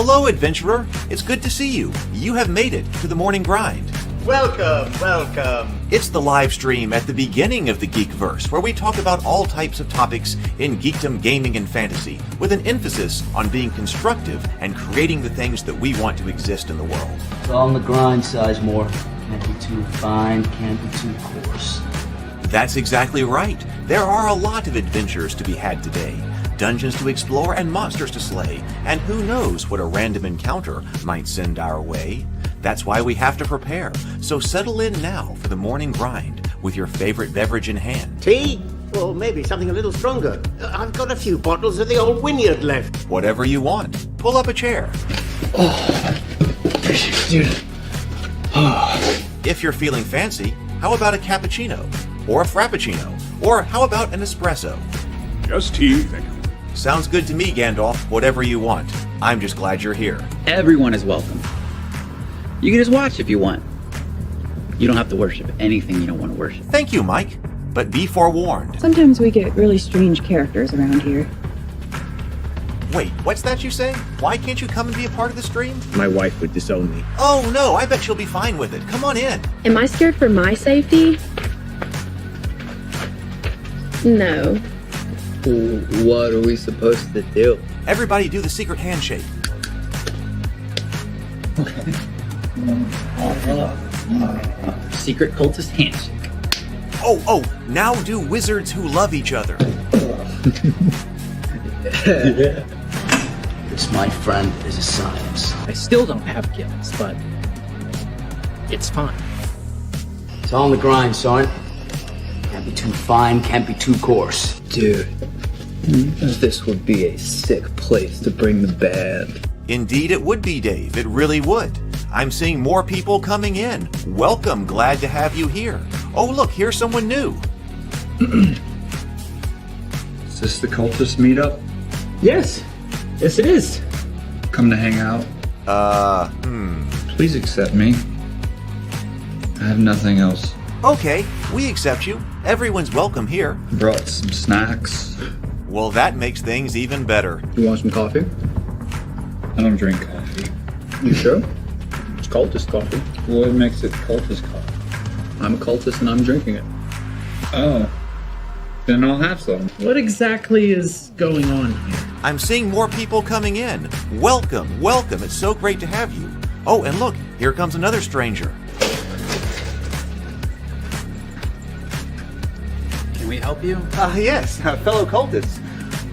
Hello, adventurer. It's good to see you. You have made it to the morning grind. Welcome, welcome. It's the live stream at the beginning of the Geekverse, where we talk about all types of topics in geekdom, gaming, and fantasy, with an emphasis on being constructive and creating the things that we want to exist in the world. It's all on the grind, Sizemore. Can't be too fine, can't be too coarse. That's exactly right. There are a lot of adventures to be had today. Dungeons to explore and monsters to slay, and who knows what a random encounter might send our way. That's why we have to prepare, so settle in now for the morning grind with your favorite beverage in hand. Tea? Or maybe something a little stronger. I've got a few bottles of the old Wynyard left. Whatever you want. Pull up a chair. Dude. If you're feeling fancy, how about a cappuccino? Or a frappuccino? Or how about an espresso? Just tea, thank you. Sounds good to me, Gandalf. Whatever you want. I'm just glad you're here. Everyone is welcome. You can just watch if you want. You don't have to worship anything you don't want to worship. Thank you, Mike. But be forewarned. Sometimes we get really strange characters around here. Wait, what's that you say? Why can't you come and be a part of the stream? My wife would disown me. Oh no, I bet she'll be fine with it. Come on in. Am I scared for my safety? No. What are we supposed to do? Everybody do the secret handshake. Secret cultist handshake. Oh, now do wizards who love each other. This, my friend, is a science. I still don't have gifts, but it's fine. It's all on the grind, son. Can't be too fine, can't be too coarse. Dude, this would be a sick place to bring the band. Indeed it would be, Dave. It really would. I'm seeing more people coming in. Welcome. Glad to have you here. Oh, look, here's someone new. Is this the cultist meetup? Yes it is. Come to hang out? Please accept me. I have nothing else. Okay, we accept you. Everyone's welcome here. Brought some snacks. Well, that makes things even better. You want some coffee? I don't drink coffee. You sure? It's cultist coffee. What makes it cultist coffee? I'm a cultist and I'm drinking it. Oh. Then I'll have some. What exactly is going on here? I'm seeing more people coming in. Welcome. It's so great to have you. Oh, and look, here comes another stranger. Can we help you? Yes, fellow cultists.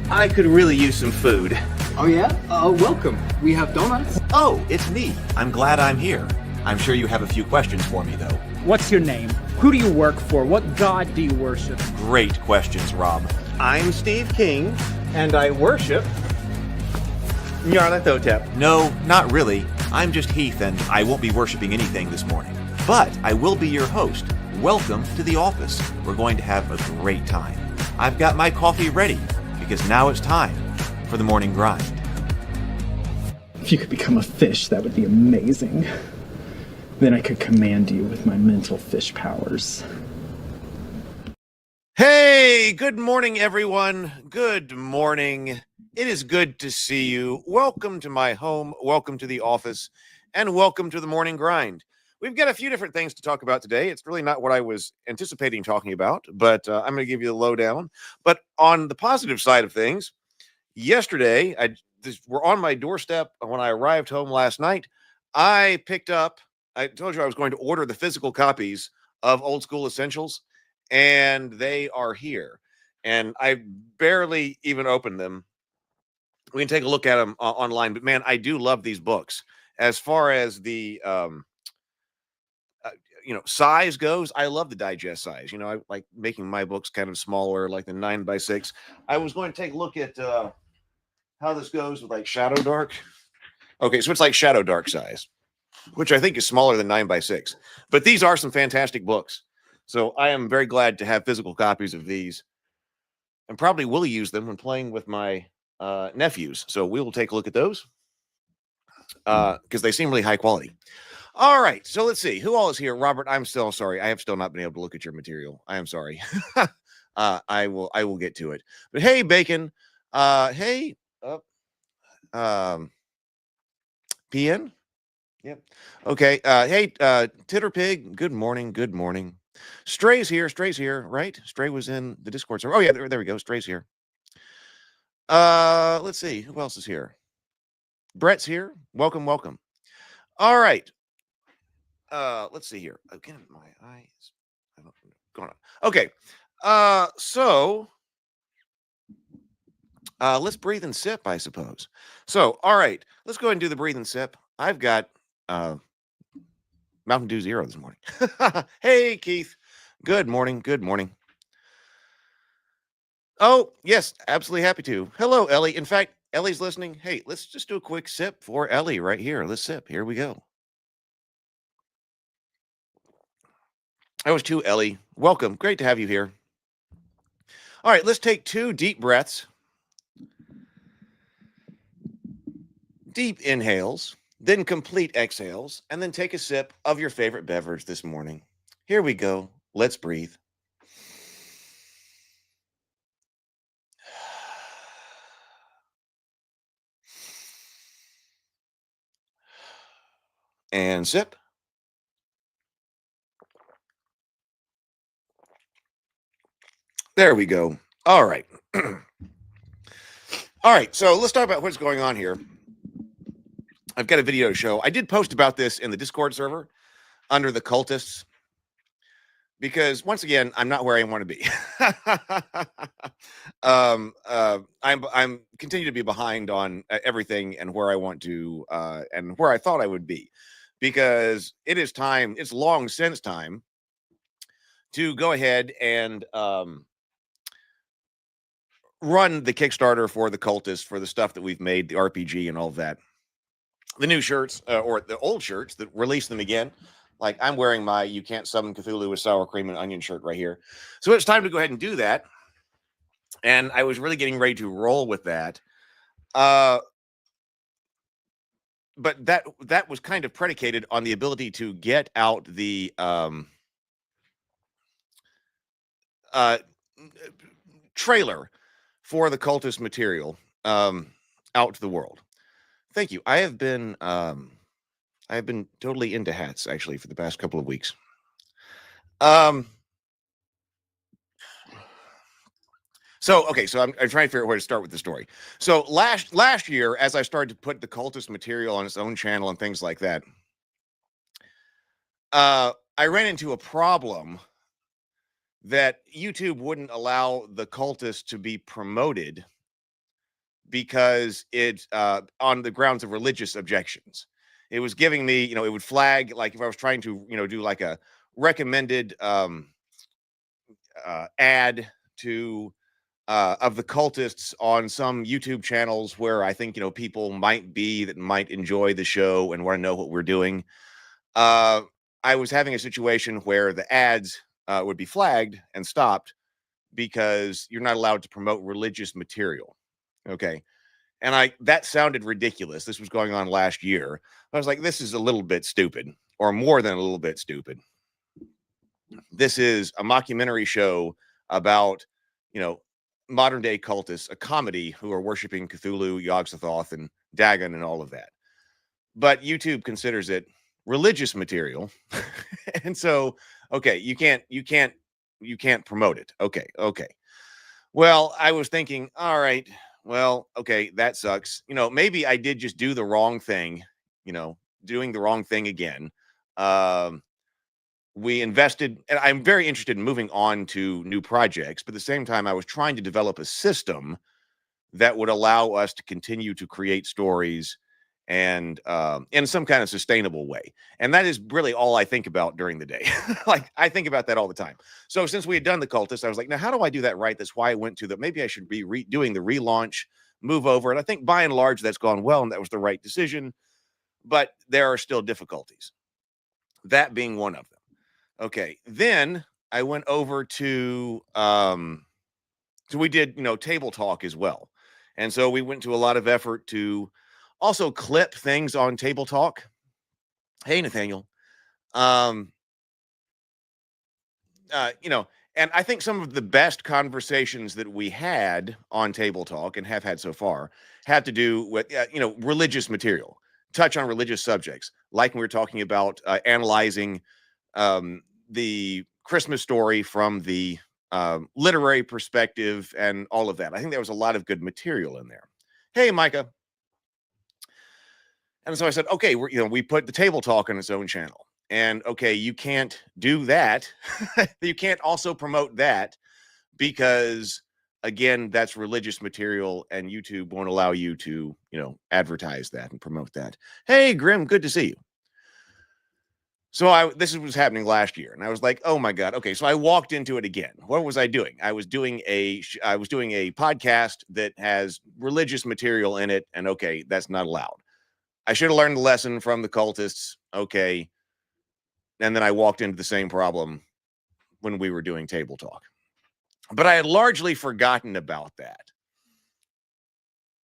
I could really use some food. Oh yeah? Welcome. We have donuts. Oh, it's me. I'm glad I'm here. I'm sure you have a few questions for me, though. What's your name? Who do you work for? What god do you worship? Great questions, Rob. I'm Steve King, and I worship Nyarlathotep. No, not really. I'm just Heath, and I won't be worshiping anything this morning. But I will be your host. Welcome to the office. We're going to have a great time. I've got my coffee ready, because now it's time for the morning grind. If you could become a fish, that would be amazing. Then I could command you with my mental fish powers. Hey, good morning, everyone. Good morning. It is good to see you. Welcome to my home. Welcome to the office. And welcome to the morning grind. We've got a few different things to talk about today. It's really not what I was anticipating talking about, but I'm going to give you the lowdown. But on the positive side of things, yesterday, we're on my doorstep when I arrived home last night. I told you I was going to order the physical copies of Old School Essentials, and they are here. And I barely even opened them. We can take a look at them online, but man, I do love these books. As far as the size goes, I love the digest size. I like making my books kind of smaller, like the 9x6. I was going to take a look at how this goes with like Shadow Dark. Okay, so it's like Shadow Dark size, which I think is smaller than 9x6. But these are some fantastic books. So I am very glad to have physical copies of these, and probably will use them when playing with my nephews. So we will take a look at those because they seem really high quality. All right, so let's see who all is here. Robert, I'm still sorry. I have still not been able to look at your material. I am sorry. I will get to it. But hey, Bacon. Hey. PN? Yep. Okay. Hey, Titter Pig, good morning. Good morning. Stray's here. Stray's here, right? Stray was in the Discord server. Oh, yeah, there we go. Stray's here. Let's see. Who else is here? Brett's here. Welcome, welcome. All right. Let's see here. Again, my eyes. I don't know what's going on. Okay. So let's breathe and sip, I suppose. So, all right, let's go ahead and do the breathe and sip. I've got Mountain Dew Zero this morning. Hey, Keith. Good morning. Good morning. Oh, yes, absolutely happy to. Hello, Ellie. In fact, Ellie's listening. Hey, let's just do a quick sip for Ellie right here. Let's sip. Here we go. That was to Ellie. Welcome. Great to have you here. All right, let's take 2 deep breaths. Deep inhales, then complete exhales, and then take a sip of your favorite beverage this morning. Here we go. Let's breathe. And sip. There we go. All right. All right, so let's talk about what's going on here. I've got a video to show. I did post about this in the Discord server under the Cultists because, once again, I'm not where I want to be. I'm continue to be behind on everything and where I want to and where I thought I would be, because it is time. It's long since time to go ahead and run the Kickstarter for the Cultists, for the stuff that we've made, the RPG and all of that. The new shirts, or the old shirts that release them again. Like I'm wearing my "You Can't Summon Cthulhu with Sour Cream and Onion" shirt right here. So it's time to go ahead and do that. And I was really getting ready to roll with that. But that was kind of predicated on the ability to get out the trailer for the Cultist material out to the world. Thank you. I have been totally into hats actually for the past couple of weeks. So I'm trying to figure out where to start with the story. So last year, as I started to put the Cultist material on its own channel and things like that, I ran into a problem that YouTube wouldn't allow the Cultist to be promoted because it's on the grounds of religious objections. It was giving me, it would flag, like if I was trying to, do like a recommended ad to of the Cultists on some YouTube channels where I think, people might enjoy the show and want to know what we're doing. I was having a situation where the ads would be flagged and stopped because you're not allowed to promote religious material. Okay. And that sounded ridiculous. This was going on last year. I was like, this is a little bit stupid, or more than a little bit stupid. This is a mockumentary show about, modern day cultists, a comedy who are worshiping Cthulhu, Yog-Sothoth, and Dagon and all of that. But YouTube considers it religious material. And so, okay, you can't promote it. Okay. Well, I was thinking, all right, well, okay, that sucks. Maybe I did just do the wrong thing, doing the wrong thing again. We invested, and I'm very interested in moving on to new projects, but at the same time, I was trying to develop a system that would allow us to continue to create stories and in some kind of sustainable way. And that is really all I think about during the day. Like I think about that all the time. So since we had done the Cultist, I was like, now how do I do that right? That's why I went to that. Maybe I should be doing the relaunch, move over. And I think by and large, that's gone well. And that was the right decision, but there are still difficulties. That being one of them. Okay. Then I went over to, so we did, table talk as well. And so we went to a lot of effort to also clip things on Table Talk. Hey, Nathaniel. And I think some of the best conversations that we had on Table Talk and have had so far had to do with, religious material. touch on religious subjects, like when we were talking about analyzing the Christmas Story from the literary perspective and all of that. I think there was a lot of good material in there. Hey, Micah. And so I said, okay, we put the table talk on its own channel. And okay, you can't do that. You can't also promote that because, again, that's religious material and YouTube won't allow you to, advertise that and promote that. Hey, Grim, good to see you. So this was happening last year, and I was like, oh my God. Okay. So I walked into it again. What was I doing? I was doing a podcast that has religious material in it. And okay, that's not allowed. I should have learned the lesson from the cultists. Okay. And then I walked into the same problem when we were doing table talk. But I had largely forgotten about that.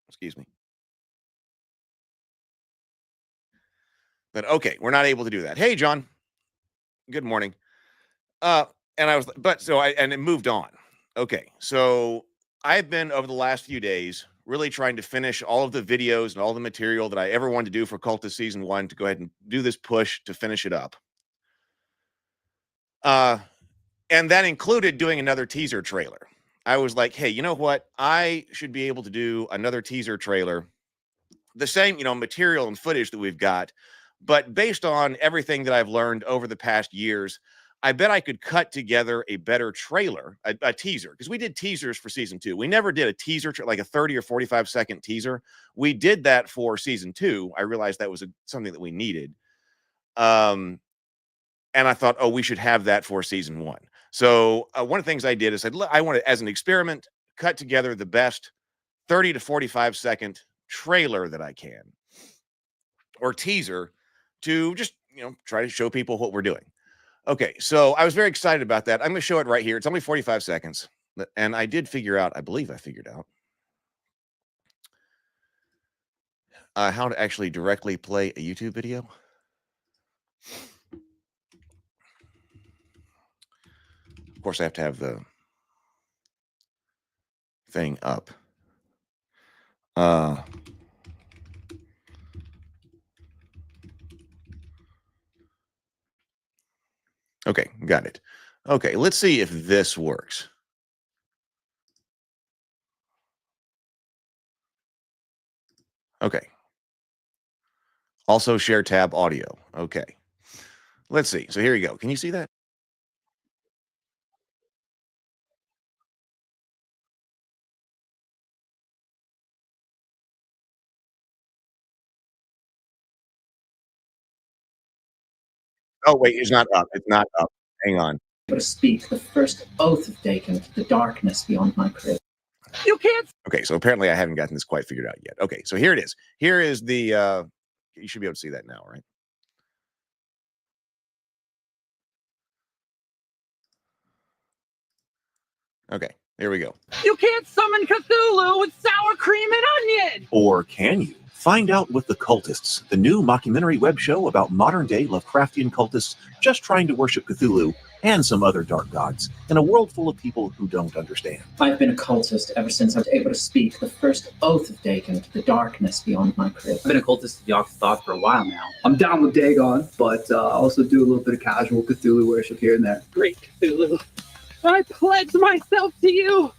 Excuse me. But okay, we're not able to do that. Hey, John. Good morning. And it moved on. Okay, so I've been over the last few days really trying to finish all of the videos and all the material that I ever wanted to do for Cultist Season 1 to go ahead and do this push to finish it up. And that included doing another teaser trailer. I was like, hey, you know what? I should be able to do another teaser trailer, the same, material and footage that we've got, but based on everything that I've learned over the past years, I bet I could cut together a better trailer, a teaser, because we did teasers for Season 2. We never did a teaser, like a 30 or 45-second teaser. We did that for Season 2. I realized that was something that we needed. And I thought, we should have that for Season 1. So one of the things I did is I want to, as an experiment, cut together the best 30 to 45-second trailer that I can, or teaser, to just, try to show people what we're doing. Okay, so I was very excited about that. I'm going to show it right here. It's only 45 seconds. And I did figure out, I believe I figured out how to actually directly play a YouTube video. Of course, I have to have the thing up. Okay, got it. Okay, let's see if this works. Okay. Also share tab audio. Okay. Let's see. So here you go. Can you see that? Oh, wait, it's not up. It's not up. Hang on. To speak the first oath of taken to the darkness beyond my crib. You can't. Okay, so apparently I haven't gotten this quite figured out yet. Okay, so here it is. Here is the, you should be able to see that now, right? Okay, here we go. You can't summon Cthulhu with sour cream and onion! Or can you? Find out with the Cultists, the new mockumentary web show about modern-day Lovecraftian cultists just trying to worship Cthulhu and some other dark gods in a world full of people who don't understand. I've been a cultist ever since I was able to speak the first oath of Dagon to the darkness beyond my crib. I've been a cultist of Yogg Sothoth for a while now. I'm down with Dagon, but I also do a little bit of casual Cthulhu worship here and there. Great Cthulhu, I pledge myself to you!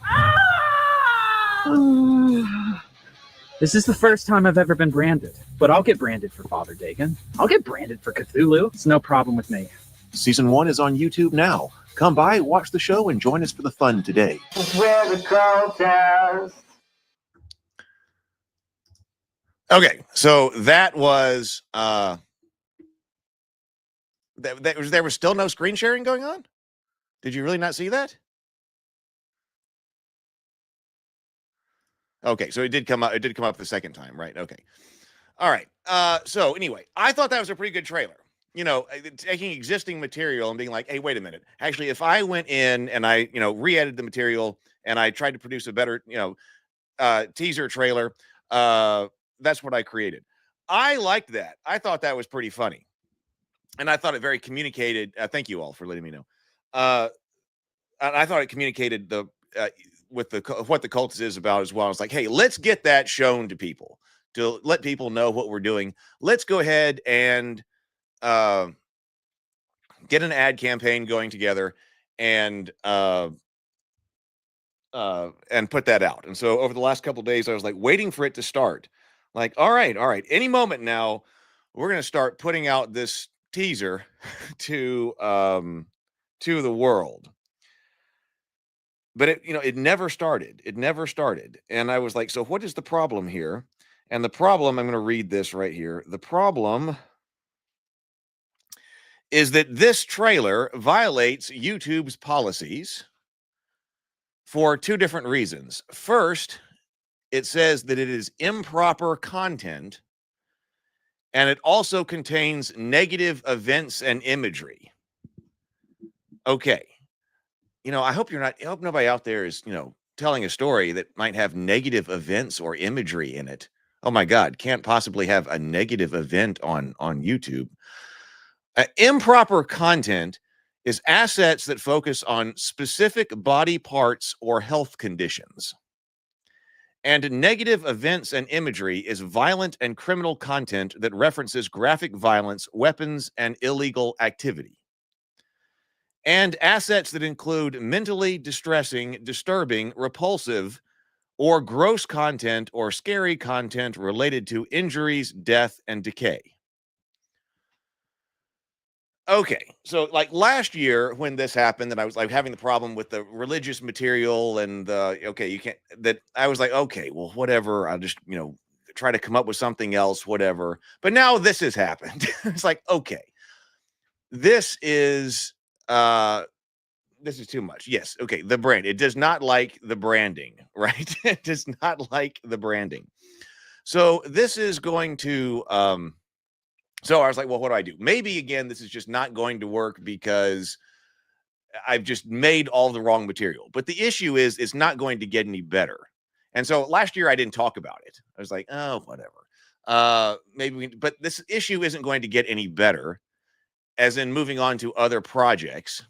This is the first time I've ever been branded, but I'll get branded for Father Dagon. I'll get branded for Cthulhu. It's no problem with me. Season 1 is on YouTube now. Come by, watch the show, and join us for the fun today. Okay, so that was there was still no screen sharing going on? Did you really not see that? Okay, so it did come up the second time, right? Okay. All right. So anyway, I thought that was a pretty good trailer. Taking existing material and being like, hey, wait a minute. Actually, if I went in and I, re-edited the material and I tried to produce a better, teaser trailer, that's what I created. I liked that. I thought that was pretty funny. And I thought it very communicated. Thank you all for letting me know. I thought it communicated with what the cultist is about as well. It's like, hey, let's get that shown to people to let people know what we're doing, let's go ahead and get an ad campaign going together and put that out. And so over the last couple of days, I was like waiting for it to start. Like, all right, any moment now, we're going to start putting out this teaser to the world. But it never started. It never started. And I was like, so what is the problem here? And the problem, I'm going to read this right here. The problem is that this trailer violates YouTube's policies for two different reasons. First, it says that it is improper content, and it also contains negative events and imagery. Okay. I hope nobody out there is, telling a story that might have negative events or imagery in it. Oh my God, can't possibly have a negative event on YouTube. Improper content is assets that focus on specific body parts or health conditions. And negative events and imagery is violent and criminal content that references graphic violence, weapons, and illegal activity. And assets that include mentally distressing, disturbing, repulsive, or gross content or scary content related to injuries, death, and decay. Okay, so like last year when this happened, that I was like having the problem with the religious material and I was like, okay, well, whatever. I'll just, try to come up with something else, whatever. But now this has happened. It's like, okay, this is too much. Yes. Okay. The brand, it does not like the branding, right? It does not like the branding. So this is going to, so I was like, well, what do I do? Maybe again, this is just not going to work because I've just made all the wrong material. But the issue is it's not going to get any better. And so last year I didn't talk about it. I was like, oh, whatever. But this issue isn't going to get any better, as in moving on to other projects.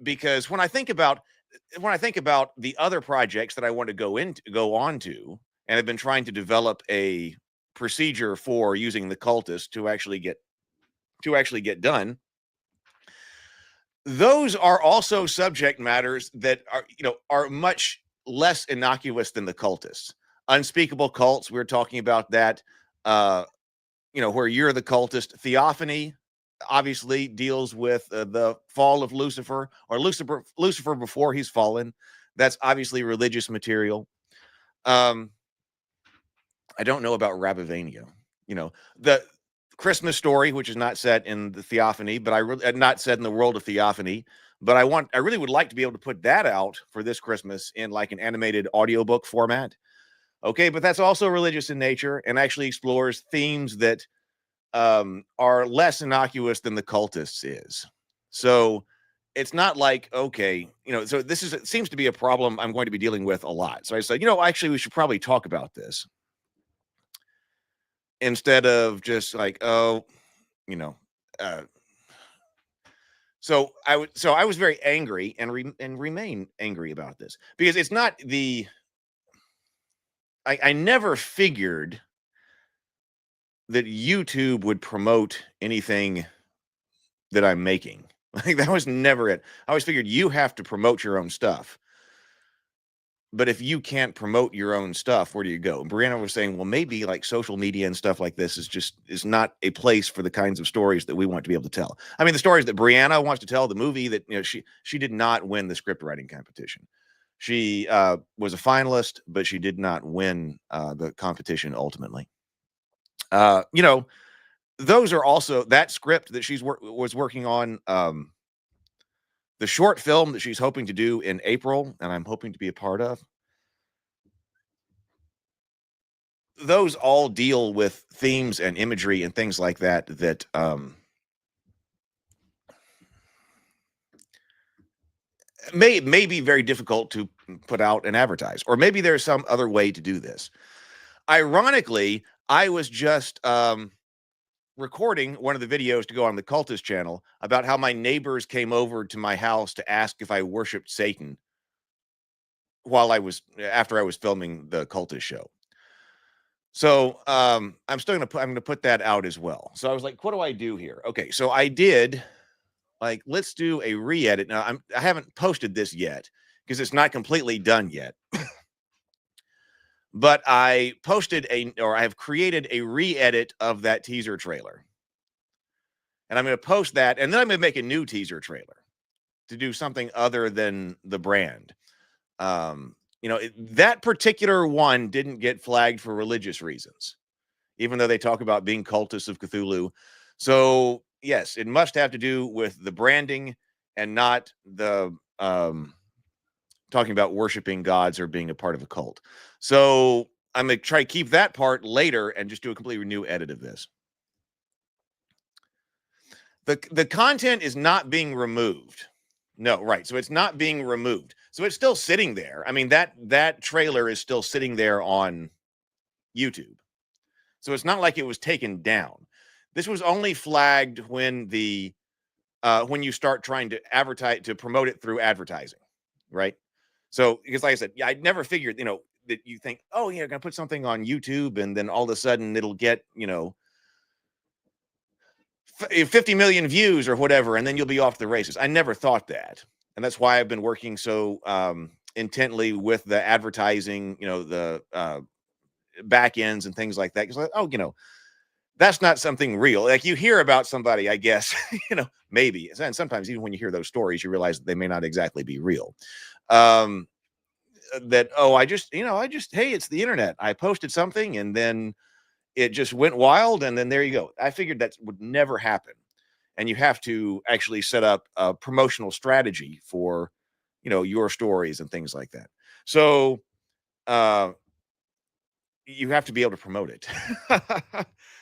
Because when I think about the other projects that I want to go on to, and I've been trying to develop a procedure for using the Cultists to actually get done, those are also subject matters that are much less innocuous than the Cultists. Unspeakable Cults, we were talking about that, where you're the cultist. Theophany obviously deals with the fall of Lucifer, or Lucifer before he's fallen. That's obviously religious material. I don't know about Rabivania. The Christmas Story, which is not set in the Theophany, but not set in the world of Theophany. But I really would like to be able to put that out for this Christmas in like an animated audiobook format. Okay, but that's also religious in nature and actually explores themes that are less innocuous than the Cultists is. So it's not like, okay, so it seems to be a problem I'm going to be dealing with a lot. So I said, actually, we should probably talk about this instead of just like, so I was very angry and remain angry about this, because it's not I never figured that YouTube would promote anything that I'm making. Like, that was never it. I always figured you have to promote your own stuff. But if you can't promote your own stuff, where do you go? And Brianna was saying, well, maybe like social media and stuff like this is not a place for the kinds of stories that we want to be able to tell. I mean, the stories that Brianna wants to tell, the movie that, she did not win the script writing competition. She was a finalist, but she did not win the competition ultimately. Those are also that script that she's was working on, the short film that she's hoping to do in April, and I'm hoping to be a part of. Those all deal with themes and imagery and things like that may be very difficult to put out and advertise, or maybe there's some other way to do this. Ironically, I was just recording one of the videos to go on the Cultist channel about how my neighbors came over to my house to ask if I worshiped Satan after I was filming the Cultist show. So I'm still I'm going to put that out as well. So I was like, what do I do here? Okay, so I did like, let's do a re-edit. Now I haven't posted this yet because it's not completely done yet. But I have created a re-edit of that teaser trailer. And I'm going to post that, and then I'm going to make a new teaser trailer to do something other than the brand. That particular one didn't get flagged for religious reasons, even though they talk about being cultists of Cthulhu. So yes, it must have to do with the branding and not the talking about worshiping gods or being a part of a cult. So I'm going to try to keep that part later and just do a completely new edit of this. The content is not being removed. No, right. So it's not being removed. So it's still sitting there. I mean, that trailer is still sitting there on YouTube. So it's not like it was taken down. This was only flagged when when you start trying to promote it through advertising, right? So because like I said, I never figured, that you think, oh, yeah, I'm gonna put something on YouTube and then all of a sudden it'll get, 50 million views or whatever, and then you'll be off the races. I never thought that. And that's why I've been working so intently with the advertising, the back ends and things like that. Because that's not something real. Like you hear about somebody, I guess, maybe. And sometimes even when you hear those stories, you realize that they may not exactly be real. Hey, it's the internet. I posted something and then it just went wild, and then there you go. I figured that would never happen. And you have to actually set up a promotional strategy for, your stories and things like that. So you have to be able to promote it.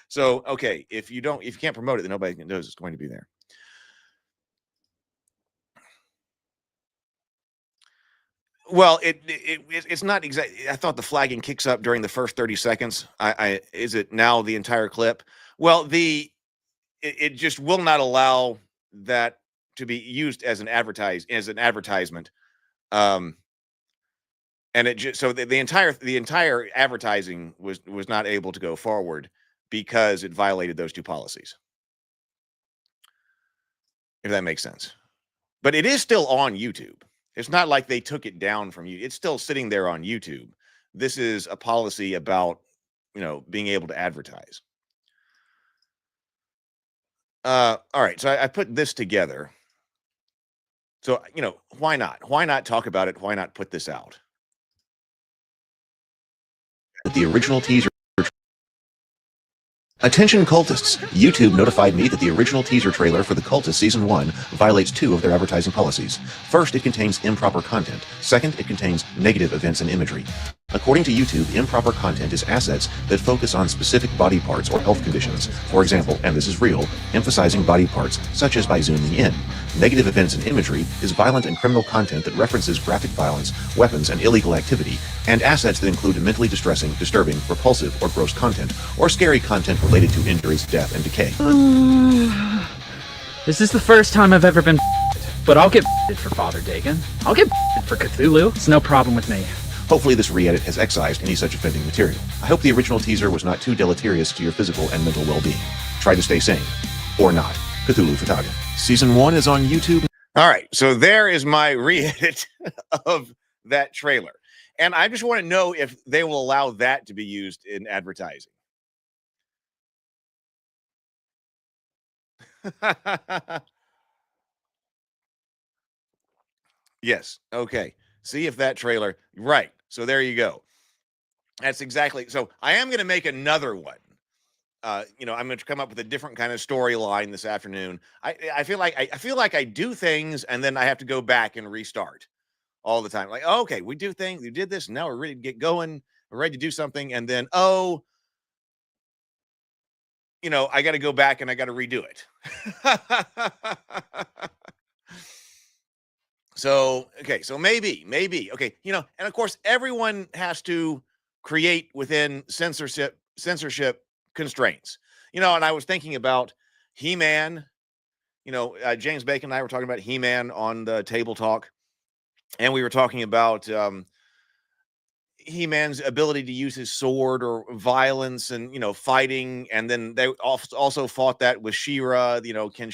So, okay, if you can't promote it, then nobody knows it's going to be there. Well, it's not exactly. I thought the flagging kicks up during the first 30 seconds. Is it now the entire clip? Well, it just will not allow that to be used as an advertisement. And it just so the entire advertising was not able to go forward because it violated those two policies. If that makes sense. But it is still on YouTube. It's not like they took it down from you. It's still sitting there on YouTube. This is a policy about, being able to advertise. All right. So I put this together. So, why not? Why not talk about it? Why not put this out? The original teaser. Attention cultists! YouTube notified me that the original teaser trailer for The Cultists Season 1 violates 2 of their advertising policies. First, it contains improper content. Second, it contains negative events and imagery. According to YouTube, improper content is assets that focus on specific body parts or health conditions. For example, and this is real, emphasizing body parts, such as by zooming in. Negative events and imagery is violent and criminal content that references graphic violence, weapons, and illegal activity, and assets that include mentally distressing, disturbing, repulsive, or gross content, or scary content related to injuries, death, and decay. This is the first time I've ever been but I'll get for Father Dagon. I'll get for Cthulhu. It's no problem with me. Hopefully this re-edit has excised any such offending material. I hope the original teaser was not too deleterious to your physical and mental well-being. Try to stay sane. Or not. Cthulhu Photography. Season 1 is on YouTube. All right. So there is my re-edit of that trailer. And I just want to know if they will allow that to be used in advertising. Yes. Okay. See if that trailer. Right. So there you go. That's exactly. So I am going to make another one. I'm going to come up with a different kind of storyline this afternoon. I feel like I do things and then I have to go back and restart all the time. Like, oh, okay, we do things. We did this. And now we're ready to get going. We're ready to do something. And then, I got to go back and I got to redo it. So, okay. So maybe, okay. And of course, everyone has to create within censorship constraints, and I was thinking about He-Man, James Bacon and I were talking about He-Man on the Table Talk, and we were talking about, He-Man's ability to use his sword or violence and, fighting. And then they also fought that with She-Ra. Can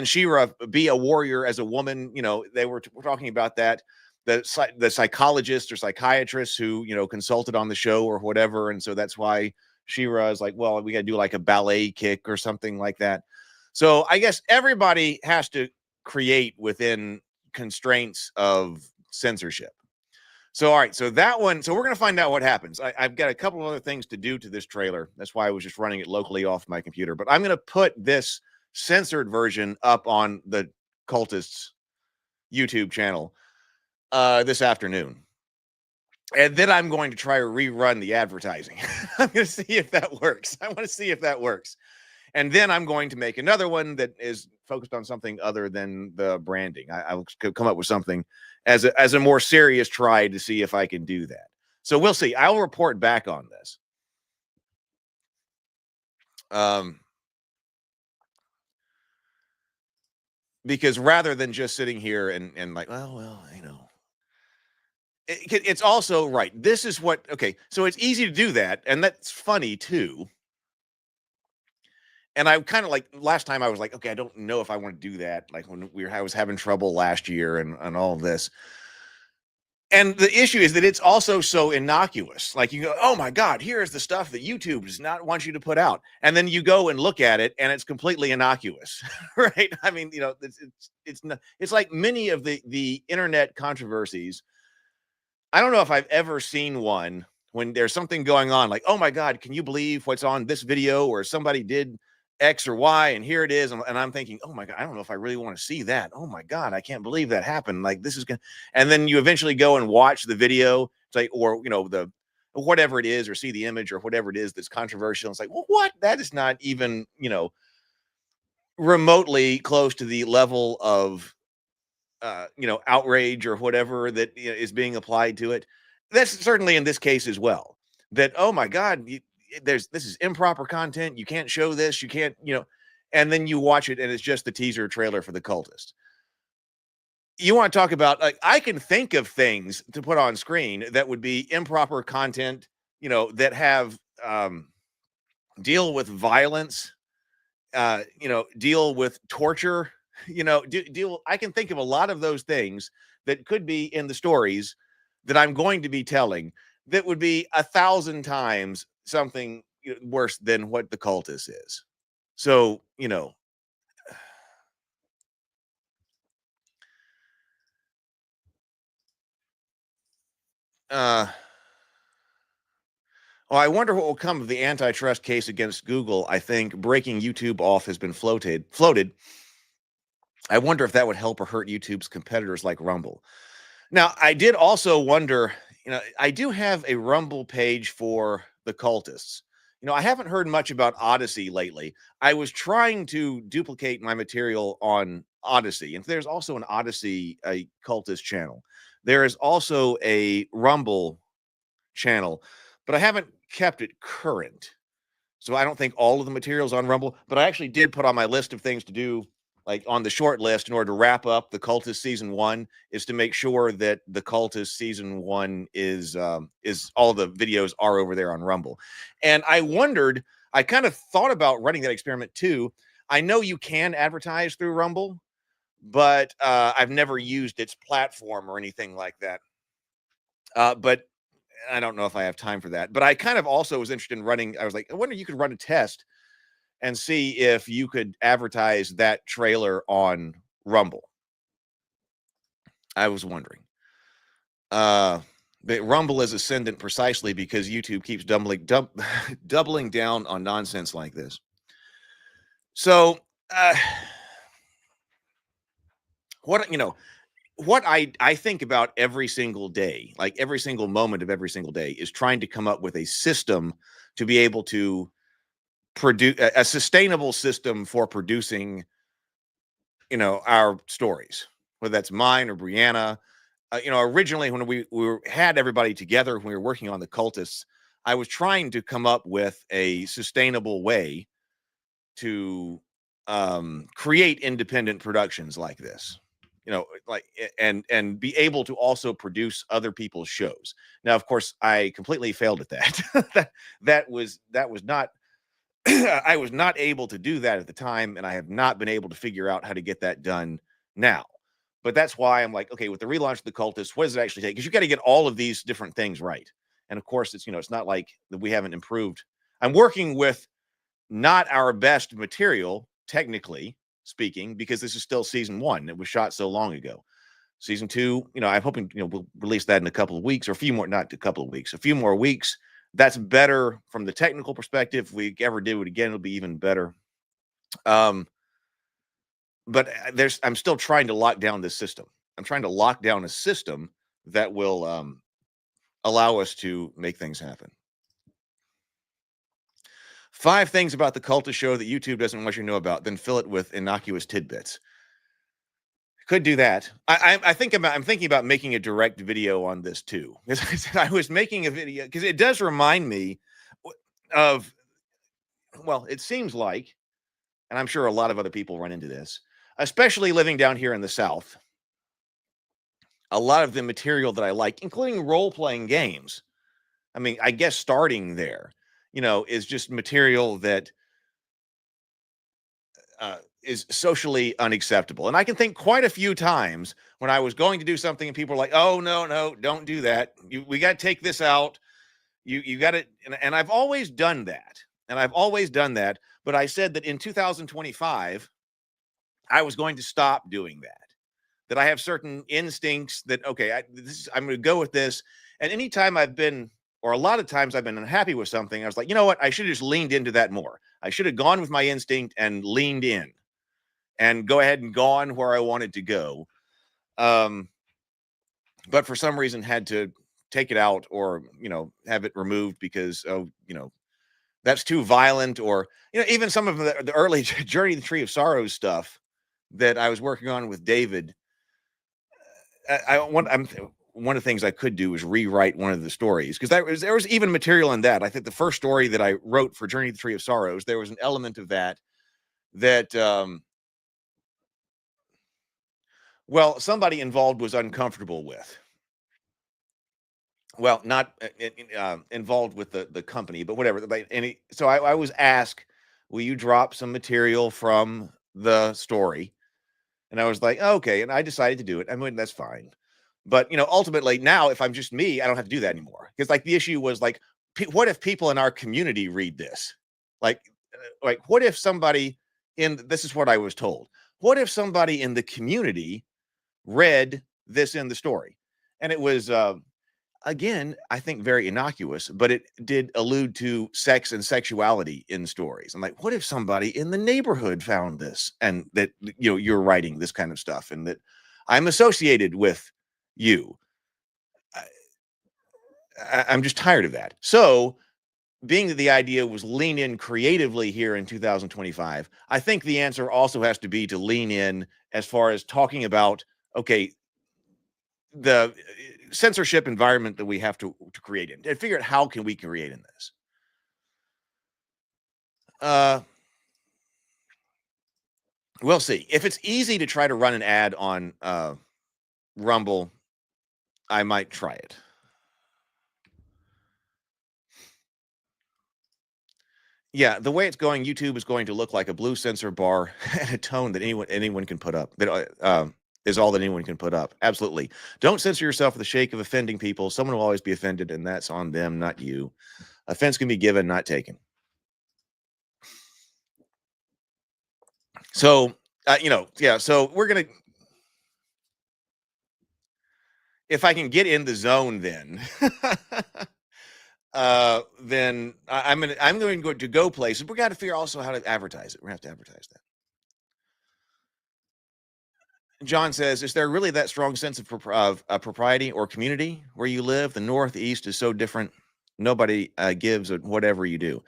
She-Ra be a warrior as a woman? They were talking about that. The psychologist or psychiatrist who, consulted on the show or whatever. And so that's why She-Ra is like, well, we got to do like a ballet kick or something like that. So I guess everybody has to create within constraints of censorship. So, all right. So that one, so we're going to find out what happens. I've got a couple of other things to do to this trailer. That's why I was just running it locally off my computer, but I'm going to put this censored version up on the Cultists YouTube channel this afternoon. And then I'm going to try to rerun the advertising. I'm going to see if that works. I want to see if that works. And then I'm going to make another one that is focused on something other than the branding. I'll come up with something as a more serious try to see if I can do that. So we'll see. I'll report back on this. Because rather than just sitting here and like, well, it's also right. This is what, okay. So it's easy to do that. And that's funny too. And I kind of like last time I was like, okay, I don't know if I want to do that. Like when I was having trouble last year and all of this. And the issue is that it's also so innocuous. Like you go, oh my God, here's the stuff that YouTube does not want you to put out. And then you go and look at it and it's completely innocuous, right? I mean, it's like many of the internet controversies. I don't know if I've ever seen one when there's something going on like, oh my God, can you believe what's on this video, or somebody did X or Y and here it is. And I'm thinking, oh my God, I don't know if I really want to see that. Oh my God, I can't believe that happened. Like this is going to, and then you eventually go and watch the video, it's like, or, the, whatever it is, or see the image or whatever it is that's controversial. It's like, well, what? That is not even, remotely close to the level of, outrage or whatever that is being applied to it. That's certainly in this case as well, that, oh my God, this is improper content. You can't show this. You can't, and then you watch it and it's just the teaser trailer for the Cultist. You want to talk about, like, I can think of things to put on screen that would be improper content, that have, deal with violence, deal with torture, I can think of a lot of those things that could be in the stories that I'm going to be telling that would be 1,000 times something worse than what the Cultist is. So, well, I wonder what will come of the antitrust case against Google. I think breaking YouTube off has been floated. I wonder if that would help or hurt YouTube's competitors like Rumble. Now, I did also wonder, I do have a Rumble page for the Cultists. I haven't heard much about Odyssey lately. I was trying to duplicate my material on Odyssey, and there's also an Odyssey, a Cultist channel. There is also a Rumble channel, but I haven't kept it current. So I don't think all of the material's on Rumble, but I actually did put on my list of things to do, like on the short list in order to wrap up the Cultist season 1, is to make sure that the Cultist season 1 is all the videos are over there on Rumble. And I wondered, I kind of thought about running that experiment too. I know you can advertise through Rumble, but I've never used its platform or anything like that. But I don't know if I have time for that. But I kind of also was interested in running. I was like, I wonder if you could run a test and see if you could advertise that trailer on Rumble. I was wondering. But Rumble is ascendant precisely because YouTube keeps doubling down on nonsense like this. So, what I think about every single day, like every single moment of every single day, is trying to come up with a system to be able to produce a sustainable system for producing, our stories, whether that's mine or Brianna. Originally when we had everybody together, when we were working on the Cultists, I was trying to come up with a sustainable way to create independent productions like this. like, and be able to also produce other people's shows. Now, of course, I completely failed at that. that was not I was not able to do that at the time, and I have not been able to figure out how to get that done now. But that's why I'm like, okay, with the relaunch of the Cultists, what does it actually take? Because you got to get all of these different things right. And of course, it's it's not like that we haven't improved. I'm working with not our best material, technically speaking, because this is still season 1. It was shot so long ago. Season 2, I'm hoping we'll release that in a couple of weeks, or a few more, not a couple of weeks, a few more weeks. That's better from the technical perspective. If we ever do it again, it'll be even better. But I'm still trying to lock down this system. I'm trying to lock down a system that will allow us to make things happen. 5 things about the Cultist show that YouTube doesn't want you to know about, then fill it with innocuous tidbits. Could do that. I'm thinking about making a direct video on this too. I was making a video because it does remind me of, well, it seems like, and I'm sure a lot of other people run into this, especially living down here in the South. A lot of the material that I like, including role-playing games, I mean, I guess starting there, is just material that is socially unacceptable. And I can think quite a few times when I was going to do something and people were like, oh, no, don't do that. We got to take this out. You got to, and I've always done that. But I said that in 2025, I was going to stop doing that I have certain instincts that, okay, I'm going to go with this. And anytime I've been, or a lot of times I've been unhappy with something, I was like, you know what? I should have just leaned into that more. I should have gone with my instinct and leaned in and go ahead and gone where I wanted to go. But for some reason had to take it out or, have it removed because, that's too violent, or, even some of the early Journey to the Tree of Sorrows stuff that I was working on with David. One of the things I could do is rewrite one of the stories, because there was even material in that. I think the first story that I wrote for Journey to the Tree of Sorrows, there was an element of that well, somebody involved was uncomfortable with. Well, not involved with the company, but whatever. So I was asked, will you drop some material from the story? And I was like, okay. And I decided to do it. I mean, that's fine. But, ultimately now, if I'm just me, I don't have to do that anymore. Because like the issue was like, what if people in our community read this? Like what if somebody this is what I was told. What if somebody in the community read this in the story? And it was, again, I think very innocuous, but it did allude to sex and sexuality in stories. I'm like, what if somebody in the neighborhood found this and that, you're writing this kind of stuff and that I'm associated with you? I'm just tired of that. So being that the idea was lean in creatively here in 2025, I think the answer also has to be to lean in as far as talking about, okay, the censorship environment that we have to create in, and figure out how can we create in this. We'll see. If it's easy to try to run an ad on Rumble, I might try it. Yeah, the way it's going, YouTube is going to look like a blue censor bar and a tone that anyone can put up. That is all that anyone can put up. Absolutely. Don't censor yourself for the sake of offending people. Someone will always be offended, and that's on them, not you. Offense can be given, not taken. So, yeah, so we're going to, if I can get in the zone, then, then I'm going to go places. We got to figure also how to advertise it. We're going to have to advertise that. John says, is there really that strong sense of propriety or community where you live? The Northeast is so different. Nobody gives a whatever you do.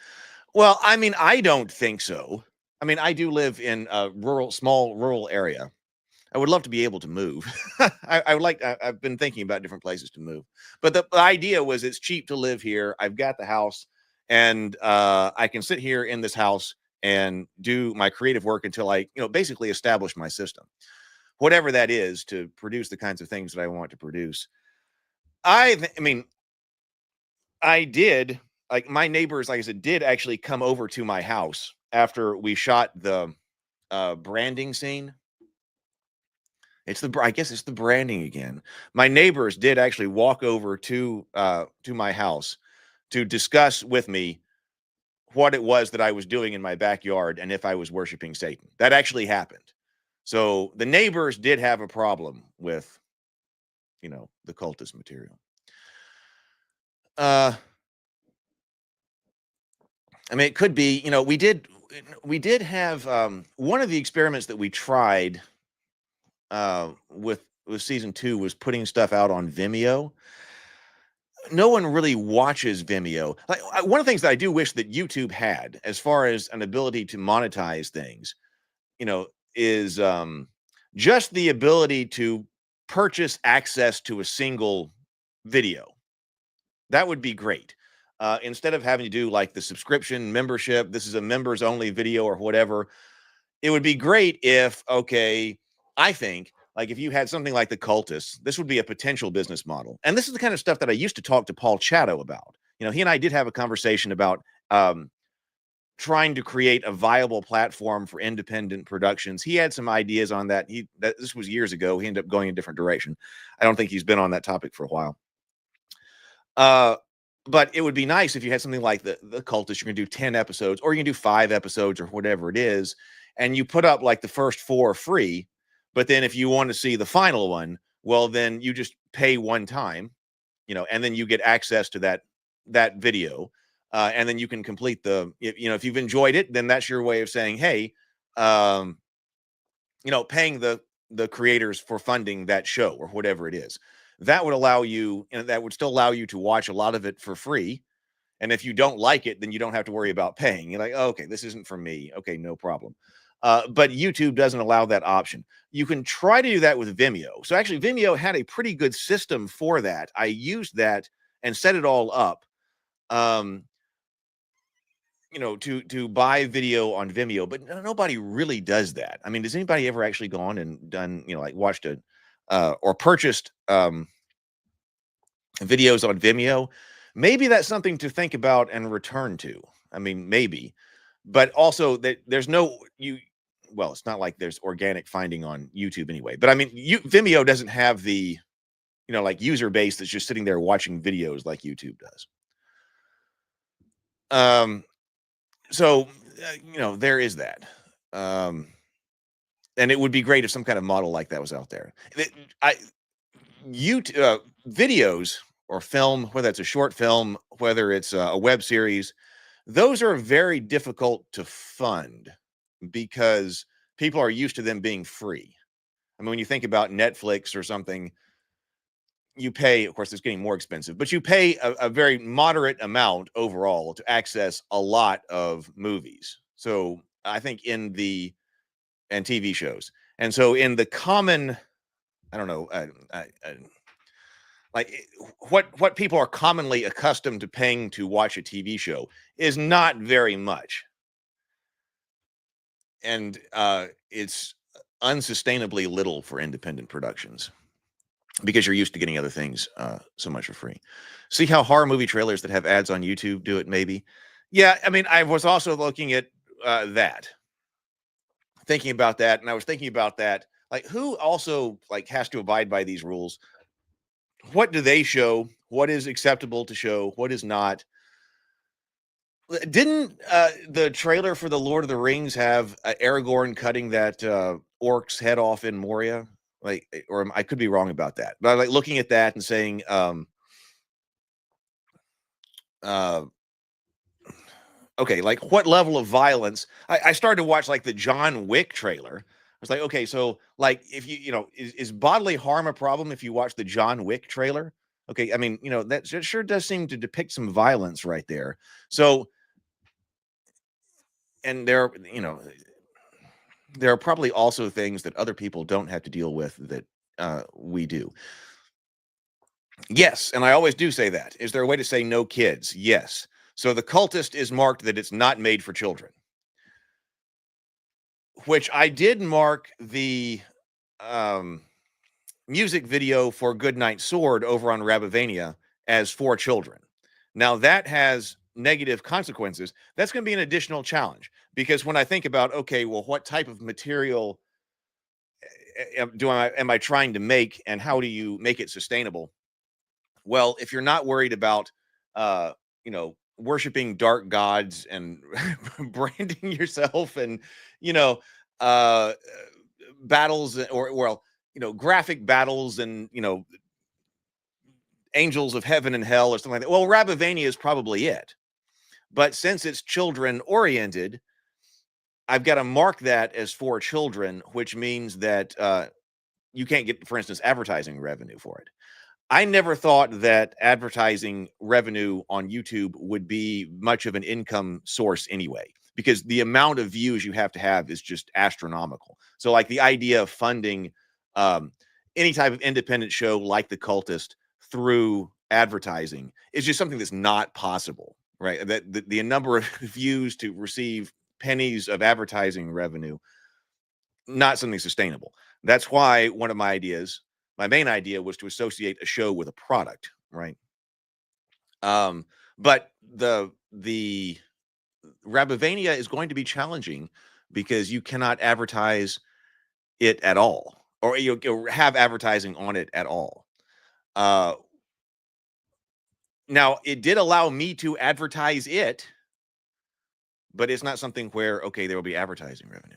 Well, I mean, I don't think so. I mean, I do live in a small rural area. I would love to be able to move. I've been thinking about different places to move. But the idea was it's cheap to live here. I've got the house, and I can sit here in this house and do my creative work until I, basically establish my system. whatever that is, to produce the kinds of things that I want to produce. I mean, I did, like, my neighbors, like I said, did actually come over to my house after we shot the branding scene. I guess it's the branding again. My neighbors did actually walk over to my house to discuss with me what it was that I was doing in my backyard and if I was worshiping Satan. That actually happened. So the neighbors did have a problem with, the cultist material. I mean, it could be, we did have one of the experiments that we tried with season 2 was putting stuff out on Vimeo. No one really watches Vimeo. Like, one of the things that I do wish that YouTube had, as far as an ability to monetize things, is just the ability to purchase access to a single video. That would be great. Instead of having to do like the subscription membership, this is a members only video or whatever. It would be great if, I think, like, if you had something like the Cultists, this would be a potential business model. And this is the kind of stuff that I used to talk to Paul Chatto about. He and I did have a conversation about trying to create a viable platform for independent productions. He had some ideas on that. This was years ago. He ended up going a different direction. I don't think he's been on that topic for a while. But it would be nice if you had something like the Cultists. You're going to do 10 episodes, or you can do 5 episodes, or whatever it is, and you put up like the first 4 free. But then if you want to see the final one, well, then you just pay one time, and then you get access to that video. And then you can complete if you've enjoyed it, then that's your way of saying, hey, paying the creators for funding that show or whatever it is. That would allow you, that would still allow you to watch a lot of it for free. And if you don't like it, then you don't have to worry about paying. You're like, oh, okay, this isn't for me. Okay, no problem. But YouTube doesn't allow that option. You can try to do that with Vimeo. So actually, Vimeo had a pretty good system for that. I used that and set it all up, to buy video on Vimeo. But nobody really does that. I mean, does anybody ever actually gone and done, like watched or purchased videos on Vimeo? Maybe that's something to think about and return to. I mean, maybe. But also that there's it's not like there's organic finding on YouTube anyway. But I mean, Vimeo doesn't have the, like user base that's just sitting there watching videos like YouTube does. So there is that. And it would be great if some kind of model like that was out there. Videos or film, whether it's a short film, whether it's a web series, those are very difficult to fund because people are used to them being free. I mean, when you think about Netflix or something, you pay, of course, it's getting more expensive, but you pay a very moderate amount overall to access a lot of movies. So I think and TV shows. And so in the common, I don't know, like what people are commonly accustomed to paying to watch a TV show is not very much. And it's unsustainably little for independent productions because you're used to getting other things so much for free. See how horror movie trailers that have ads on YouTube do it, maybe? Yeah, I mean, I was also looking at thinking about that, and I was thinking about that, like, who also like has to abide by these rules? What do they show? What is acceptable to show? What is not? Didn't the trailer for the Lord of the Rings have Aragorn cutting that orc's head off in Moria? Like, or I could be wrong about that, but I like looking at that and saying, okay, like what level of violence? I started to watch like the John Wick trailer. I was like, okay, so like if is bodily harm a problem if you watch the John Wick trailer? Okay, I mean, that sure does seem to depict some violence right there. So, and there are probably also things that other people don't have to deal with that we do. Yes, and I always do say that. Is there a way to say no kids? Yes. So the Cultist is marked that it's not made for children, which I did mark the music video for Goodnight Sword over on Rabavania as for children. Now that has negative consequences. That's going to be an additional challenge, because when I think about, okay, well, what type of material am I trying to make, and how do you make it sustainable? Well, if you're not worried about, worshiping dark gods and branding yourself, and you know, uh, battles, or well, graphic battles, and angels of heaven and hell or something like that. Well, Rabavania is probably it. But since it's children oriented, I've got to mark that as for children, which means that you can't get, for instance, advertising revenue for it. I never thought that advertising revenue on YouTube would be much of an income source anyway, because the amount of views you have to have is just astronomical. So like the idea of funding any type of independent show like The Cultist through advertising is just something that's not possible, right? That the number of views to receive pennies of advertising revenue, not something sustainable. That's why one of my main idea was to associate a show with a product, right? But the Rabavania is going to be challenging because you cannot advertise it at all, or you have advertising on it at all. Now it did allow me to advertise it, but it's not something where, okay, there will be advertising revenue.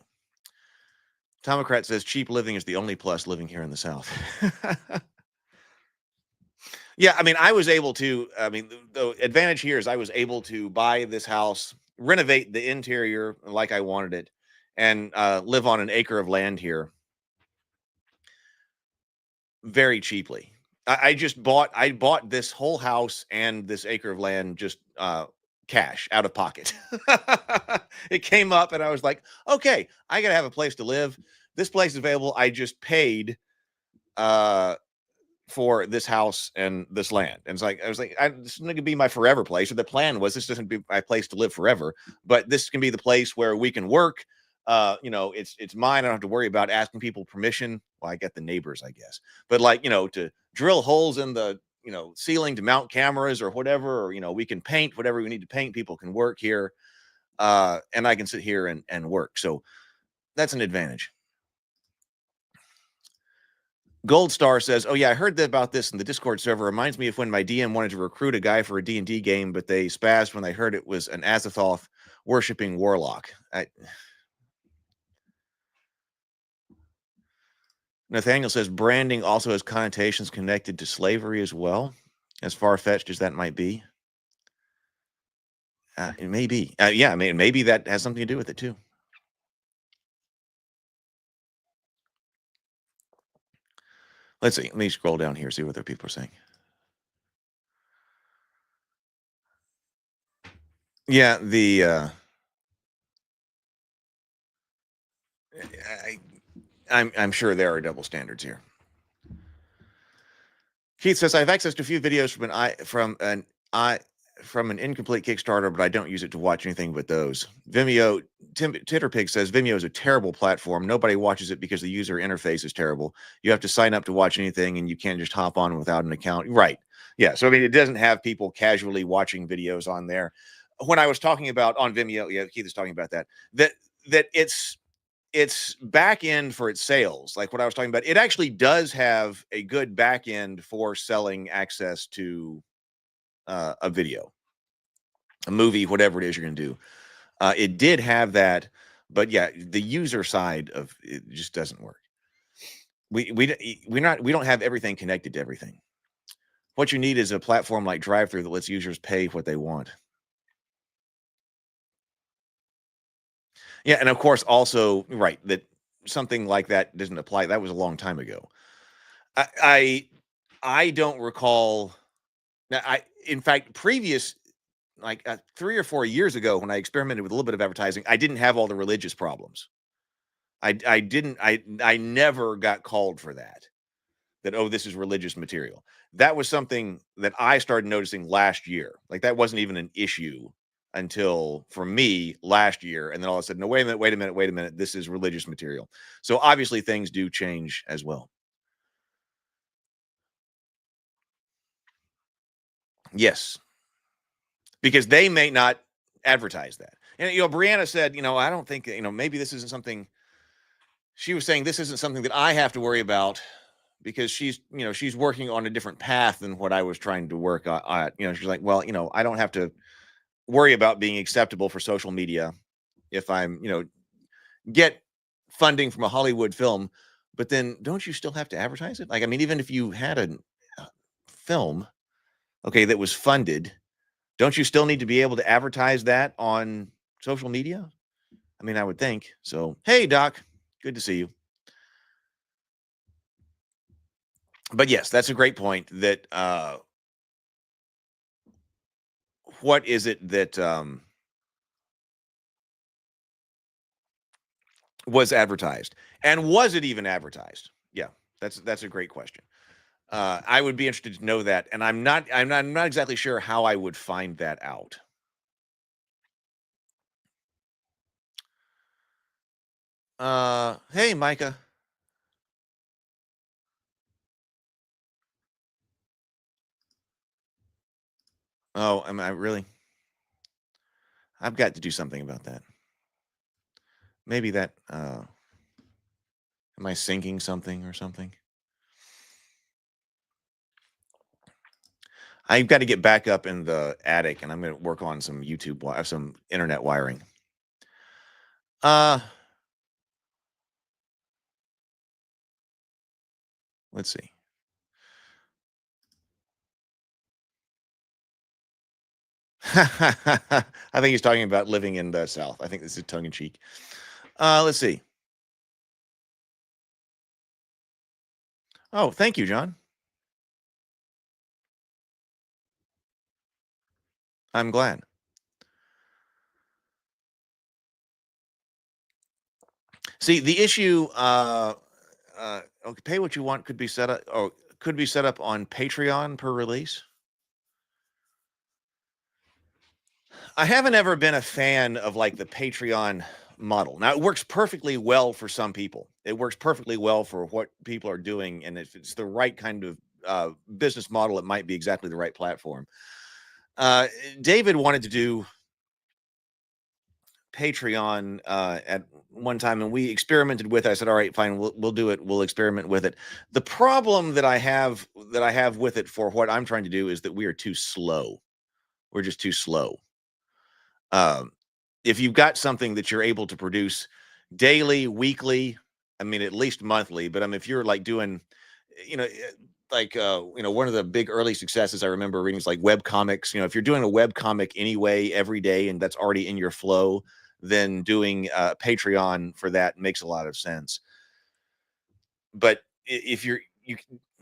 Tomocrat says cheap living is the only plus living here in the South. Yeah, I mean, the advantage here is I was able to buy this house, renovate the interior like I wanted it, and live on an acre of land here very cheaply. I bought this whole house and this acre of land just cash out of pocket. It came up and I was like, okay, I gotta have a place to live. This place is available. I just paid for this house and this land. And it's like, I was like, this is going to be my forever place. Or the plan was, this doesn't be my place to live forever, but this can be the place where we can work. It's mine. I don't have to worry about asking people permission. Well, I get the neighbors, I guess, but like, to drill holes in the, ceiling to mount cameras or whatever, or, we can paint whatever we need to paint. People can work here. And I can sit here and work. So that's an advantage. Gold Star says, oh yeah, I heard about this in the Discord server. Reminds me of when my DM wanted to recruit a guy for a D&D game, but they spazzed when they heard it was an Azathoth worshipping warlock. Nathaniel says branding also has connotations connected to slavery as well, as far-fetched as that might be. It may be. Yeah, I mean, maybe that has something to do with it too. Let's see. Let me scroll down here, see what other people are saying. Yeah, I'm sure there are double standards here. Keith says I have access to a few videos from an incomplete Kickstarter, but I don't use it to watch anything but those. Vimeo, Titterpig says Vimeo is a terrible platform. Nobody watches it because the user interface is terrible. You have to sign up to watch anything, and you can't just hop on without an account. Right. Yeah. So, I mean, it doesn't have people casually watching videos on there. When I was talking about on Vimeo, yeah, Keith is talking about that it's back end for its sales. Like what I was talking about, it actually does have a good back end for selling access to a video, a movie, whatever it is you're going to do. It did have that, but yeah, the user side of it just doesn't work. We don't have everything connected to everything. What you need is a platform like Drive-Thru that lets users pay what they want. Yeah, and of course, also right that something like that doesn't apply. That was a long time ago. I don't recall. Now, in fact, previous, like 3 or 4 years ago, when I experimented with a little bit of advertising, I didn't have all the religious problems. I never got called for that. That, oh, this is religious material. That was something that I started noticing last year. Like that wasn't even an issue until, for me, last year. And then all of a sudden, no, wait a minute. This is religious material. So obviously things do change as well. Yes. Because they may not advertise that. And, Brianna said, I don't think, maybe this isn't something, she was saying this isn't something that I have to worry about because she's working on a different path than what I was trying to work on. She's like, well, I don't have to worry about being acceptable for social media if I'm, get funding from a Hollywood film, but then don't you still have to advertise it? Like, I mean, even if you had a film, okay, that was funded, don't you still need to be able to advertise that on social media? I mean, I would think so. Hey, Doc, good to see you. But yes, that's a great point that, what is it that, was advertised, and was it even advertised? Yeah, that's a great question. I would be interested to know that, and I'm not exactly sure how I would find that out. Hey, Micah. Oh, am I really? I've got to do something about that. Maybe that, am I syncing something or something? I've got to get back up in the attic, and I'm going to work on some YouTube, some internet wiring. Let's see. I think he's talking about living in the South. I think this is tongue in cheek. Let's see. Oh, thank you, John. I'm glad. See, the issue, okay, pay what you want could be set up, or could be set up on Patreon per release. I haven't ever been a fan of like the Patreon model. Now, it works perfectly well for some people. It works perfectly well for what people are doing, and if it's the right kind of business model, it might be exactly the right platform. David wanted to do Patreon at one time, and we experimented with it. I said, all right, fine, we'll do it. We'll experiment with it. The problem that I have with it for what I'm trying to do is that we are too slow. We're just too slow. If you've got something that you're able to produce daily, weekly, I mean, at least monthly, but if you're like doing, one of the big early successes I remember reading is like web comics. If you're doing a web comic anyway every day and that's already in your flow, then doing Patreon for that makes a lot of sense. But if you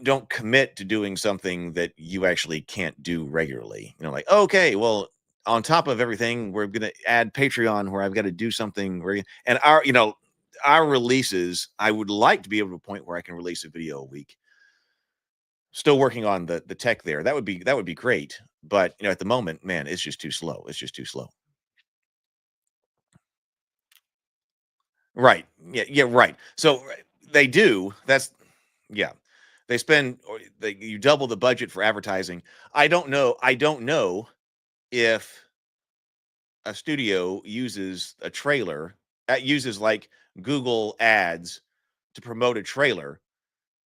don't commit to doing something that you actually can't do regularly, like, okay, well, on top of everything, we're going to add Patreon where I've got to do something and our releases, I would like to be able to a point where I can release a video a week. Still working on the tech there. That would be great. But at the moment, man, it's just too slow. It's just too slow. Right. Yeah, right. So they do. They spend, you double the budget for advertising. I don't know if a studio uses a trailer that uses like Google ads to promote a trailer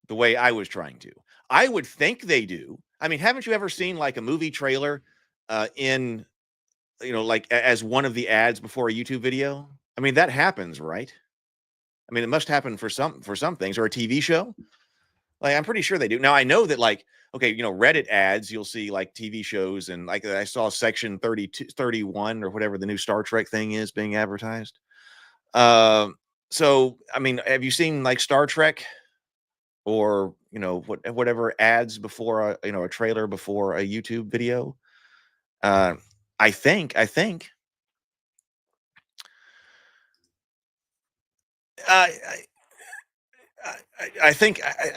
the way I was trying to. I would think they do. I mean, haven't you ever seen like a movie trailer in, like as one of the ads before a YouTube video? I mean, that happens, right? I mean, it must happen for some things, or a TV show. Like, I'm pretty sure they do. Now, I know that like, okay, Reddit ads, you'll see like TV shows, and like I saw section 32, 31 or whatever the new Star Trek thing is being advertised. So, I mean, have you seen like Star Trek or, whatever ads before a trailer before a YouTube video? I think I think I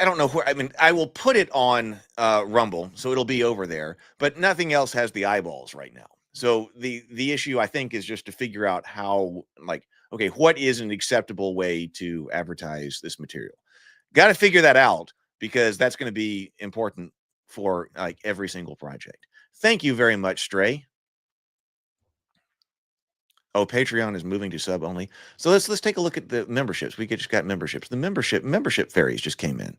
don't know where. I mean, I will put it on Rumble, so it'll be over there. But nothing else has the eyeballs right now. So the issue, I think, is just to figure out how, like, okay, what is an acceptable way to advertise this material? Got to figure that out, because that's going to be important for like every single project. Thank you very much, Stray. Oh, Patreon is moving to sub only. So let's take a look at the memberships. We just got memberships. The membership fairies just came in.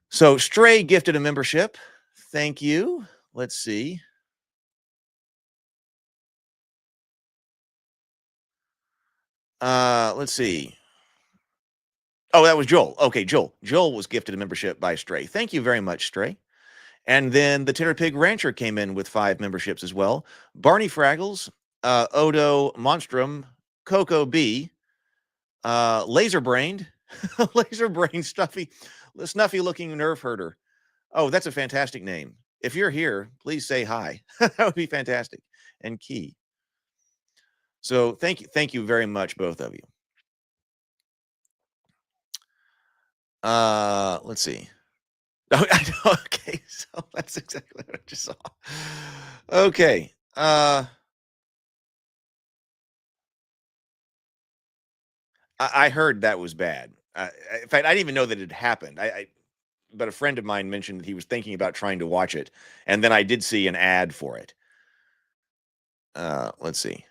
So Stray gifted a membership. Thank you. Let's see. Let's see. Oh, that was Joel. Okay, Joel. Joel was gifted a membership by Stray. Thank you very much, Stray. And then the Titter Pig Rancher came in with 5 memberships as well. Barney Fraggles, Odo Monstrum, Coco B, Laserbrained, Laserbrained Snuffy looking nerve herder. Oh, that's a fantastic name. If you're here, please say hi. That would be fantastic. And Key. So thank you very much, both of you. Let's see. Oh, okay, so that's exactly what I just saw. Okay. I heard that was bad. In fact, I didn't even know that it happened. But a friend of mine mentioned that he was thinking about trying to watch it, and then I did see an ad for it. Let's see.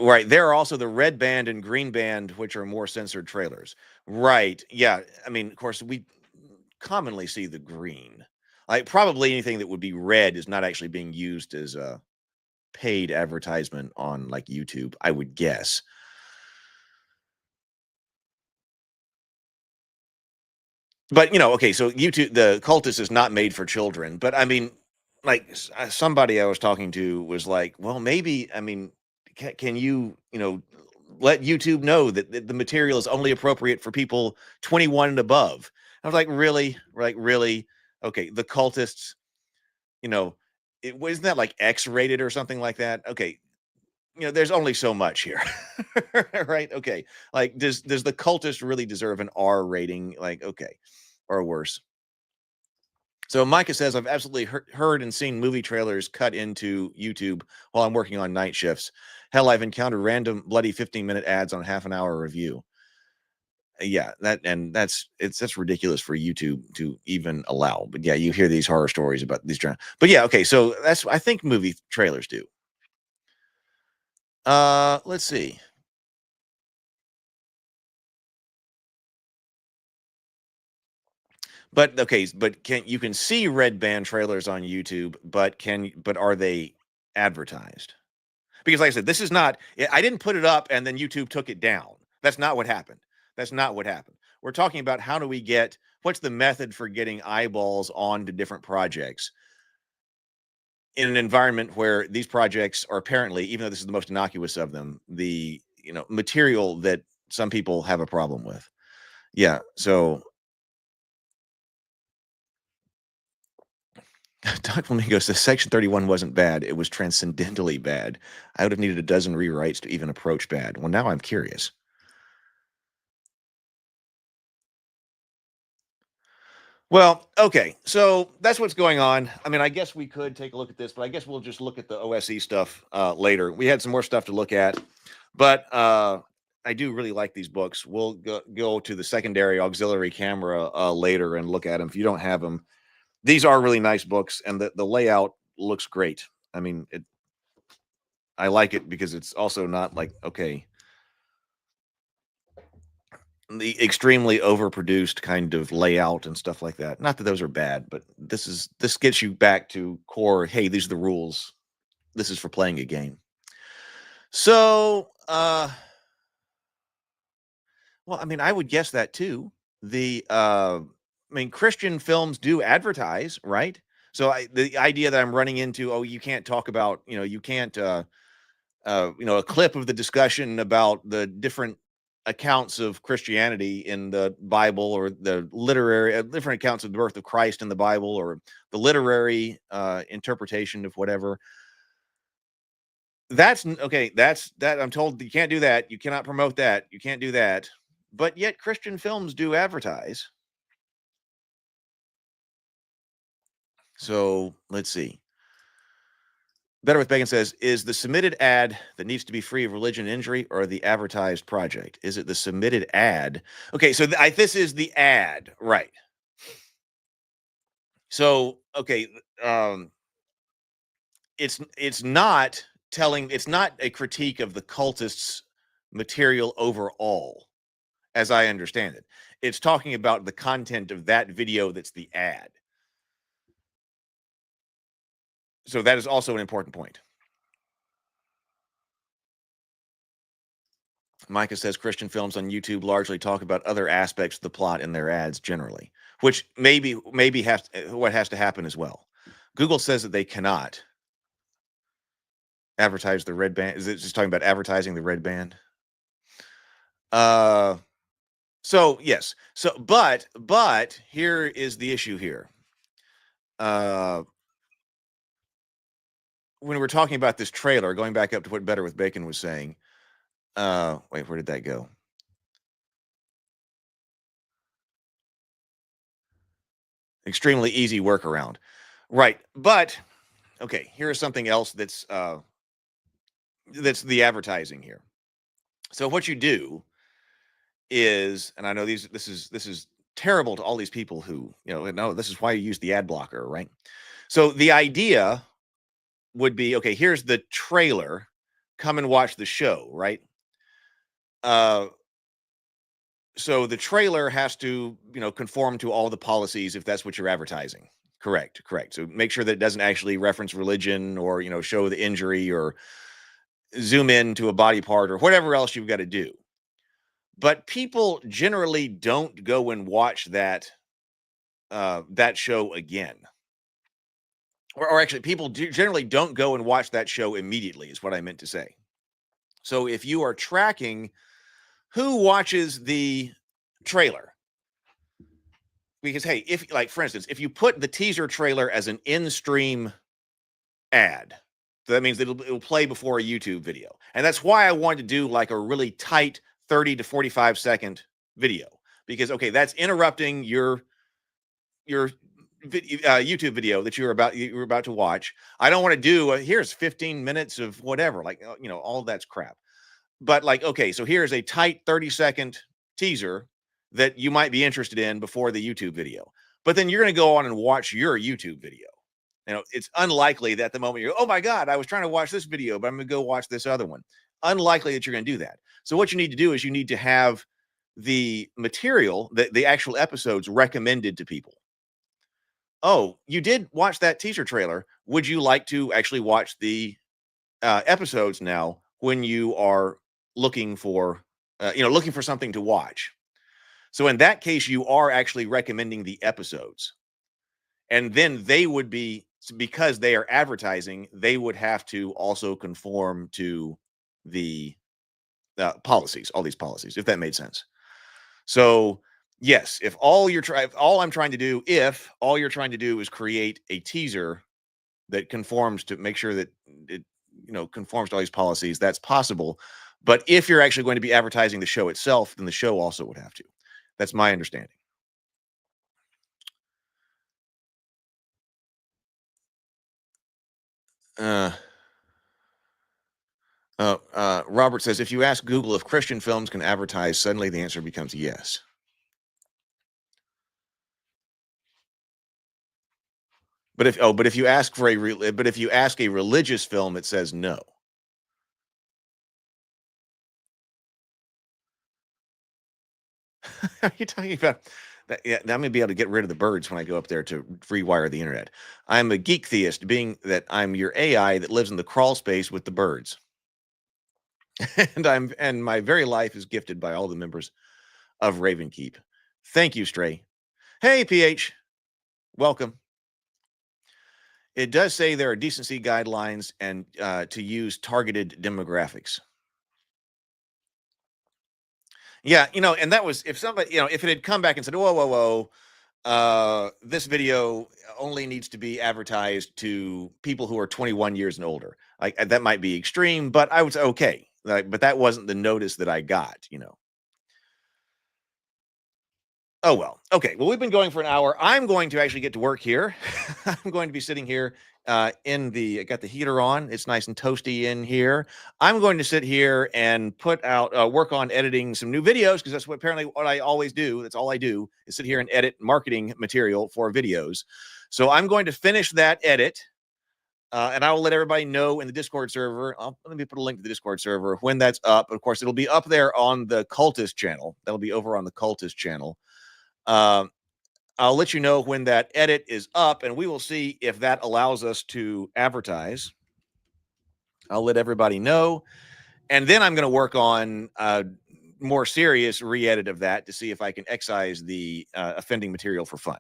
Right, there are also the red band and green band, which are more censored trailers. Right, yeah. I mean, of course, we commonly see the green. Like, probably anything that would be red is not actually being used as a paid advertisement on, like, YouTube, I would guess. But, okay, so YouTube, the Cultist is not made for children, but I mean, like, somebody I was talking to was like, well, maybe, I mean, can you, let YouTube know that the material is only appropriate for people 21 and above? I was like, really? Like, really? Okay, the Cultists, isn't that like X-rated or something like that? Okay, there's only so much here, right? Okay, like, does the Cultist really deserve an R rating? Like, okay, or worse. So Micah says, I've absolutely heard and seen movie trailers cut into YouTube while I'm working on night shifts. Hell, I've encountered random bloody 15-minute ads on half an hour review. Yeah, that's ridiculous for YouTube to even allow. But yeah, you hear these horror stories about these. But yeah, okay, so I think movie trailers do. Let's see. But okay, but you can see red band trailers on YouTube, but are they advertised? Because like I said, this is not, I didn't put it up and then YouTube took it down. That's not what happened. That's not what happened. We're talking about how do we what's the method for getting eyeballs onto different projects in an environment where these projects are apparently, even though this is the most innocuous of them, the material that some people have a problem with. Yeah, so Doc Flamingo says Section 31 wasn't bad. It was transcendentally bad. I would have needed a dozen rewrites to even approach bad. Well, now I'm curious. Well, okay, so that's what's going on. I mean, I guess we could take a look at this, but I guess we'll just look at the OSE stuff later. We had some more stuff to look at, but I do really like these books. We'll go to the secondary auxiliary camera later and look at them. If you don't have them, these are really nice books, and the layout looks great. I mean, I like it because it's also not like, okay, the extremely overproduced kind of layout and stuff like that. Not that those are bad, but this gets you back to core. Hey, these are the rules. This is for playing a game. So, well, I mean, I would guess that too. I mean, Christian films do advertise, right? So the idea that I'm running into, oh, you can't talk about, you can't, a clip of the discussion about the different accounts of Christianity in the Bible, or the literary different accounts of the birth of Christ in the Bible, or the literary interpretation of whatever. That's okay. That I'm told you can't do that. You cannot promote that. You can't do that. But yet Christian films do advertise. So let's see. Better with Bacon says, is the submitted ad that needs to be free of religion and injury or the advertised project? Is it the submitted ad? Okay, so this is the ad, right? So, okay, it's not a critique of the cultists' material overall, as I understand it. It's talking about the content of that video that's the ad. So that is also an important point. Micah says Christian films on YouTube largely talk about other aspects of the plot in their ads generally, which maybe what has to happen as well. Google says that they cannot advertise the red band. Is it just talking about advertising the red band? So yes. So but here is the issue here. When we're talking about this trailer, going back up to what Better with Bacon was saying. Wait, where did that go? Extremely easy workaround. Right. But okay, here's something else that's the advertising here. So what you do is, and I know this is terrible to all these people who, no, this is why you use the ad blocker, right? So the idea would be, okay, here's the trailer, come and watch the show, right? So the trailer has to, conform to all the policies if that's what you're advertising. Correct. So make sure that it doesn't actually reference religion or, show the injury or zoom in to a body part or whatever else you've got to do. But people generally don't go and watch that show again. Or actually, people generally don't go and watch that show immediately, is what I meant to say. So if you are tracking who watches the trailer, because, hey, if, like, for instance, if you put the teaser trailer as an in-stream ad, so that means that it'll play before a YouTube video. And that's why I wanted to do like a really tight 30 to 45 second video, because, okay, that's interrupting your YouTube video that you're about to watch. I don't want to do here's 15 minutes of whatever, like, all that's crap. But like, okay, so here's a tight 30-second teaser that you might be interested in before the YouTube video. But then you're going to go on and watch your YouTube video. It's unlikely that at the moment you're, oh my God, I was trying to watch this video, but I'm going to go watch this other one. Unlikely that you're going to do that. So what you need to do is you need to have the material, the actual episodes recommended to people. Oh, you did watch that teaser trailer. Would you like to actually watch the episodes now when you are looking for something to watch? So in that case, you are actually recommending the episodes. And then they would be, because they are advertising, they would have to also conform to the policies, all these policies, if that made sense. So yes, if all you're trying to do is create a teaser that conforms to make sure that it, conforms to all these policies, that's possible. But if you're actually going to be advertising the show itself, then the show also would have to. That's my understanding. Robert says, if you ask Google if Christian films can advertise, suddenly the answer becomes yes. But if you ask a religious film, it says no. Are you talking about that? Yeah, I'm gonna be able to get rid of the birds when I go up there to rewire the internet. I'm a geek theist, being that I'm your AI that lives in the crawl space with the birds. and my very life is gifted by all the members of Ravenkeep. Thank you, Stray. Hey, PH. Welcome. It does say there are decency guidelines and to use targeted demographics. Yeah, and that was, if somebody, if it had come back and said, whoa, this video only needs to be advertised to people who are 21 years and older. Like, that might be extreme, but I would say, okay. But that wasn't the notice that I got, Oh, well. Okay. Well, we've been going for an hour. I'm going to actually get to work here. I'm going to be sitting here I got the heater on. It's nice and toasty in here. I'm going to sit here and work on editing some new videos because that's what I always do. That's all I do is sit here and edit marketing material for videos. So I'm going to finish that edit. And I will let everybody know in the Discord server. Let me put a link to the Discord server when that's up. Of course, it'll be up there on the Cultist channel. That'll be over on the Cultist channel. I'll let you know when that edit is up, and we will see if that allows us to advertise. I'll let everybody know. And then I'm going to work on more serious re-edit of that to see if I can excise the offending material for fun.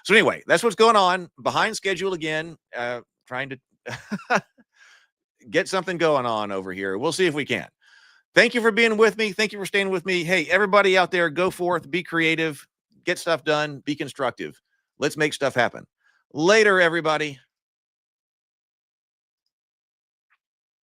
So anyway, that's what's going on. Behind schedule again, trying to get something going on over here. We'll see if we can. Thank you for being with me. Thank you for staying with me. Hey, everybody out there, go forth, be creative, get stuff done, be constructive. Let's make stuff happen. Later, everybody.